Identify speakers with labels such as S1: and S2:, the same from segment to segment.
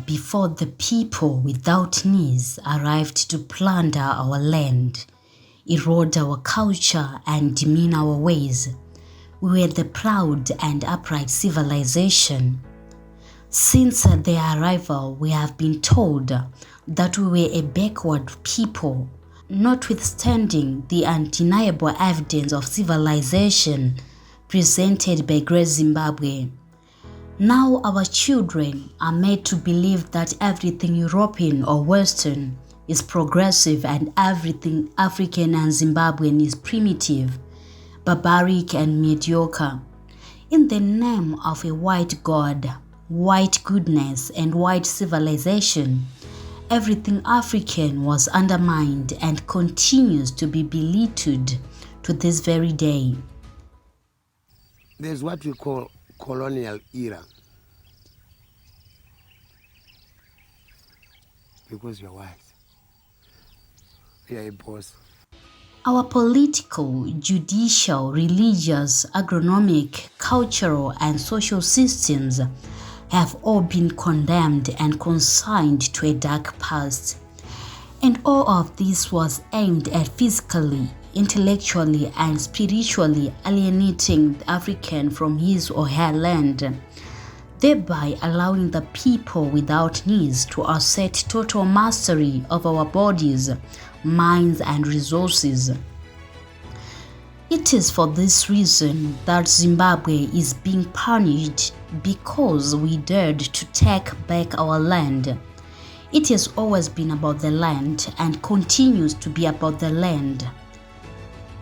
S1: before the people without knees arrived to plunder our land, erode our culture and demean our ways, we were the proud and upright civilization. Since their arrival, we have been told that we were a backward people, notwithstanding the undeniable evidence of civilization presented by Great Zimbabwe. Now our children are made to believe that everything European or Western is progressive and everything African and Zimbabwean is primitive, barbaric and mediocre. In the name of a white God, white goodness and white civilization, everything African was undermined and continues to be belittled to this very day.
S2: There's what we call colonial era. Because you're white. You're a boss.
S1: Our political, judicial, religious, agronomic, cultural, and social systems have all been condemned and consigned to a dark past. And all of this was aimed at physically, intellectually, and spiritually alienating the African from his or her land, thereby allowing the people without knees to assert total mastery of our bodies, minds, and resources. It is for this reason that Zimbabwe is being punished because we dared to take back our land. It has always been about the land and continues to be about the land.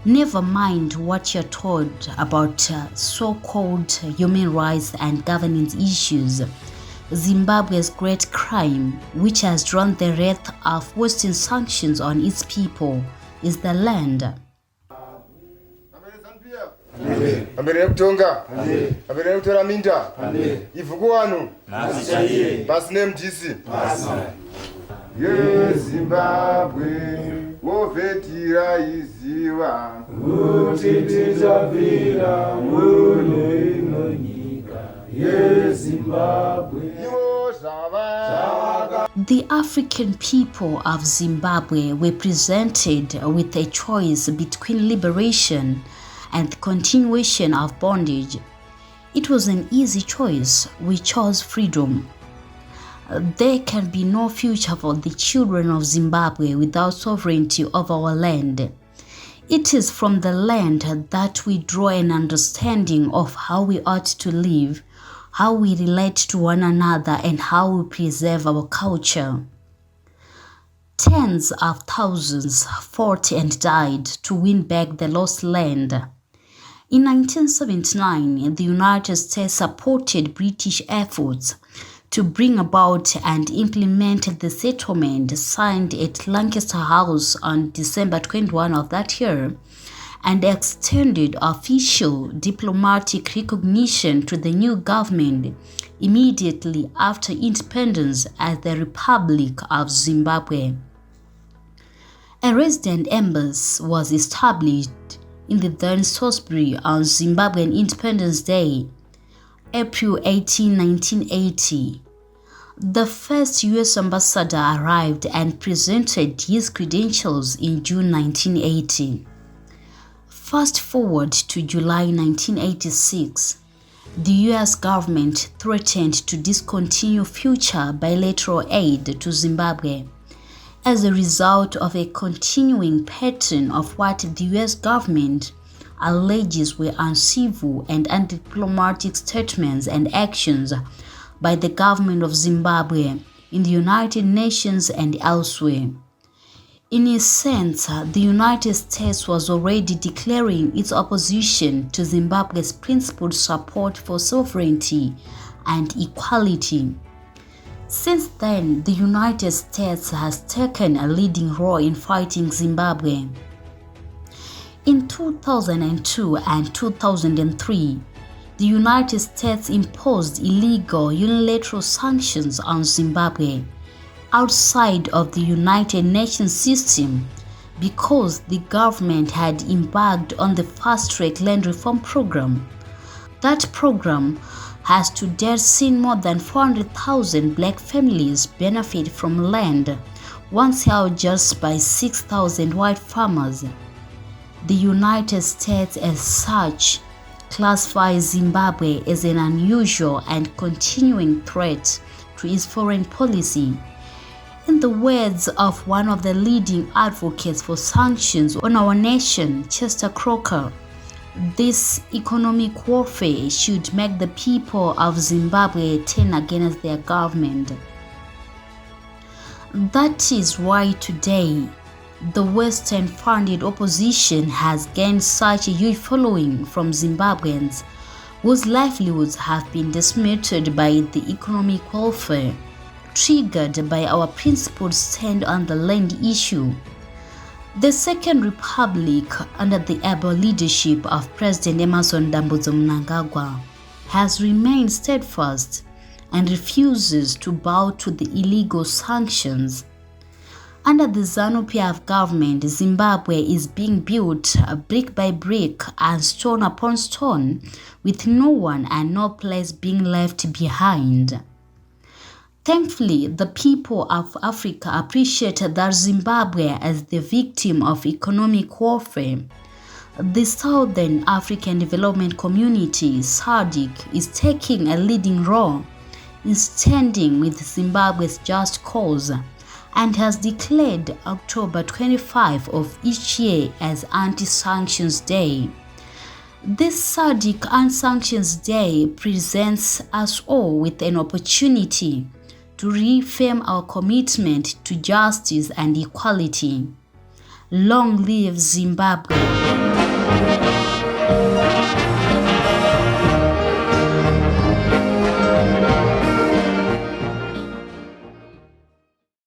S1: Never mind what you're told about so-called human rights and governance issues. Zimbabwe's great crime, which has drawn the wrath of Western sanctions on its people, is the land.
S3: Zimbabwe, wovetira iziva, utitizavira muno inonyika. Zimbabwe.
S1: The African people of Zimbabwe were presented with a choice between liberation and the continuation of bondage. It was an easy choice. We chose freedom. There can be no future for the children of Zimbabwe without sovereignty of our land. It is from the land that we draw an understanding of how we ought to live, how we relate to one another, and how we preserve our culture. Tens of thousands fought and died to win back the lost land. In 1979, the United States supported British efforts to bring about and implement the settlement signed at Lancaster House on December 21 of that year, and extended official diplomatic recognition to the new government immediately after independence as the Republic of Zimbabwe. A resident embassy was established in the then Salisbury on Zimbabwean Independence Day, April 18, 1980. The first U.S. ambassador arrived and presented his credentials in June 1980. Fast forward to July 1986, the U.S. government threatened to discontinue future bilateral aid to Zimbabwe as a result of a continuing pattern of what the U.S. government alleges were uncivil and undiplomatic statements and actions by the government of Zimbabwe in the United Nations and elsewhere. In a sense, the United States was already declaring its opposition to Zimbabwe's principled support for sovereignty and equality. Since then, the United States has taken a leading role in fighting Zimbabwe. In 2002 and 2003, the United States imposed illegal unilateral sanctions on Zimbabwe outside of the United Nations system because the government had embarked on the fast-track land reform program. That program has to date seen more than 400,000 black families benefit from land once held just by 6,000 white farmers. The United States, as such, classifies Zimbabwe as an unusual and continuing threat to its foreign policy. In the words of one of the leading advocates for sanctions on our nation, Chester Crocker, this economic warfare should make the people of Zimbabwe turn against their government. That is why today, the Western-funded opposition has gained such a huge following from Zimbabweans whose livelihoods have been decimated by the economic warfare triggered by our principled stand on the land issue. The Second Republic, under the able leadership of President Emmerson Mnangagwa, has remained steadfast and refuses to bow to the illegal sanctions. Under the ZANU-PF government, Zimbabwe is being built brick by brick and stone upon stone, with no one and no place being left behind. Thankfully, the people of Africa appreciate that Zimbabwe as the victim of economic warfare. The Southern African Development Community, SADC, is taking a leading role in standing with Zimbabwe's just cause and has declared October 25 of each year as Anti-Sanctions Day. This SADC Anti-Sanctions Day presents us all with an opportunity to reaffirm our commitment to justice and equality. Long live Zimbabwe!